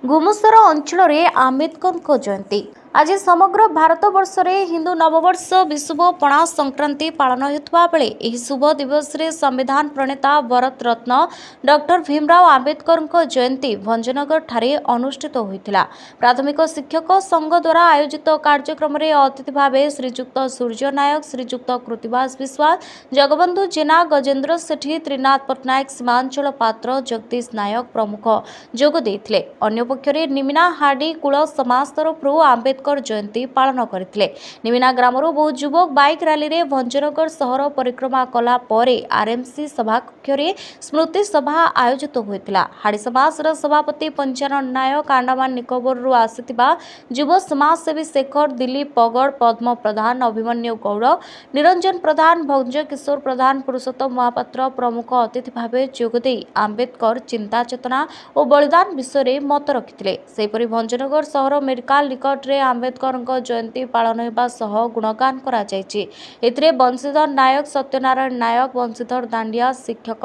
गुमुसर अंचल आंबेडकर जयंती आज समग्र भारत वर्ष में हिंदू नववर्ष विशुभ पणा संक्रांति पालन होता बेले यह शुभ दिवस रे संविधान प्रणेता भारत रत्न डॉक्टर भीमराव आंबेडकर जयंती भंजनगर ठारे अनुष्ठित होता। प्राथमिक शिक्षक संघ द्वारा आयोजित कार्यक्रम में अतिथि भाव श्रीजुक्त सूर्य नायक, श्रीजुक्त कृतिवास विश्वास, जगबंधु जेना, गजेन्द्र सेठी, त्रिनाथ पट्टनायक, सीमांचल पात्र, जगदीश नायक प्रमुख जोग देथिले। अन्य पक्षरे निमिना हाडी कुल समाज तरफ आंबेडकर जयंती पालन करथिले। निमिना ग्रामरो बहु युवक बाइक रैली रे भंजनगर सहर परिक्रमा कला परे आरएमसी सभा कक्षरे स्मृति सभा आयोजित होइतिला। हाडी समाज रा सभापति पंचानन नायक, अंडमान निकोबर रु आसितिबा युव समाजसेवी शेखर, दिलीप पगड़, पद्म प्रधान, अभिमन्यु गौड़, निरंजन प्रधान, भंज किशोर प्रधान, पुरुषोत्तम महापात्र प्रमुख अतिथि भावे जोगदे आंबेडकर चिंता चेतना और बलिदान विषय मत रखिथिले। सेपरि भंजनगर सहर मेडिकल निकट रे आंबेडकर जयंती पालन होगा सह गुणगान करा जायछि। एथिरे बंशीधर नायक, सत्यनारायण नायक, बंशीधर दांडिया शिक्षक,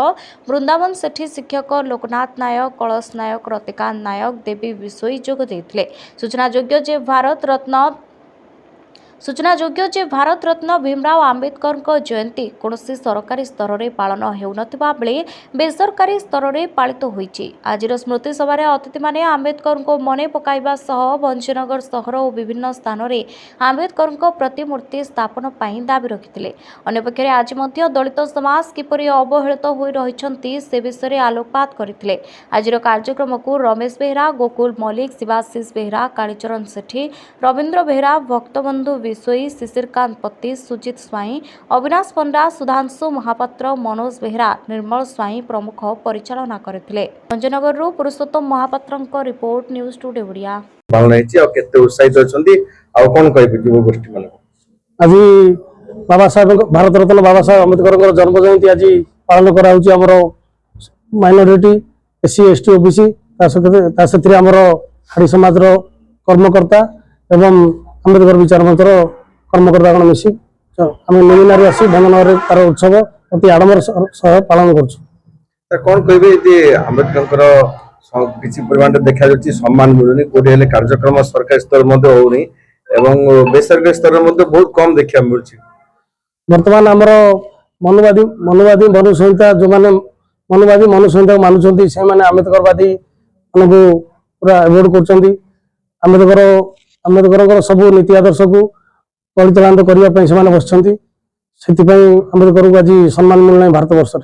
वृंदावन सेठी शिक्षक, लोकनाथ नायक, कलश नायक, रतिकांत नायक, देवी विशोई जोग देथिले। सूचनायोग्य जे भारत रत्न भीमराव आंबेडकर जयंती कौनसी सरकारी स्तर में पालन होउनथिबा बेले बेसरकारी स्तर में पालित होइछि। आजिर स्मृति सभा अतिथि माने आंबेडकर को मने पकाइबा सह भंजनगर सहर और विभिन्न स्थान में आंबेडकर प्रतिमूर्ति स्थापन पई दाबी रखिथिले। अन्य पक्षरे आज मध्य दलित समाज किपरि अवहेलित होई रहिछन्ति से विषय में आलोकपात करथिले। आजिर कार्यक्रम को रमेश बेहरा, गोकुल मल्लिक, शिवाशीष बेहरा, कालीचरण सेठी, रविंद्र बेहरा, भक्तबंधु विशोई, शिशिरकांत पत्ती, सुजित स्वाई, अविनाश पंडा, सुधांशु महापात्र, मनोज बेहरा, निर्मल स्वाई प्रमुख परिचालना करथिले। Bhanjanagar Purushottam Mahapatra report news today Odia. केते उत्साहित अछंती आ कोन कहबे युव गोष्ठी मन आज बाबा साहेब भारत रत्न बाबा साहेब आंबेडकर जन्म जयंती आज पालन करा होची हमर माइनॉरिटी एससी एसटी ओबीसी तासथि हमर हाडी समाज रो कर्मकर्ता एवं आंबेडकर विचार मंचर कर्मकर्ता गण मिसी आम निमिनारे आसी भंजनगर तार उत्सव अति आडम्बर सह पालन कर कौन कहबे आंबेडकर किसी परिमाण देखा जाच्छी सम्मान मिलुनी कोठी हेले कार्यक्रम सरकारी स्तर मध्ये होउनी एवं बेसरकारी स्तर मध्ये बहुत कम देखा मिलुची। वर्तमान हमर मनुवादी मनुसंहिता जो माने मनुवादी मनुसंहिता मानुचंती से माने आंबेडकरवादी मानकु पूरा अवॉइड करचंती। आंबेडकर सब नीति आदर्श को परिचालन करने बसछंती। आंबेडकर को आज सम्मान मिलना भारत वर्ष।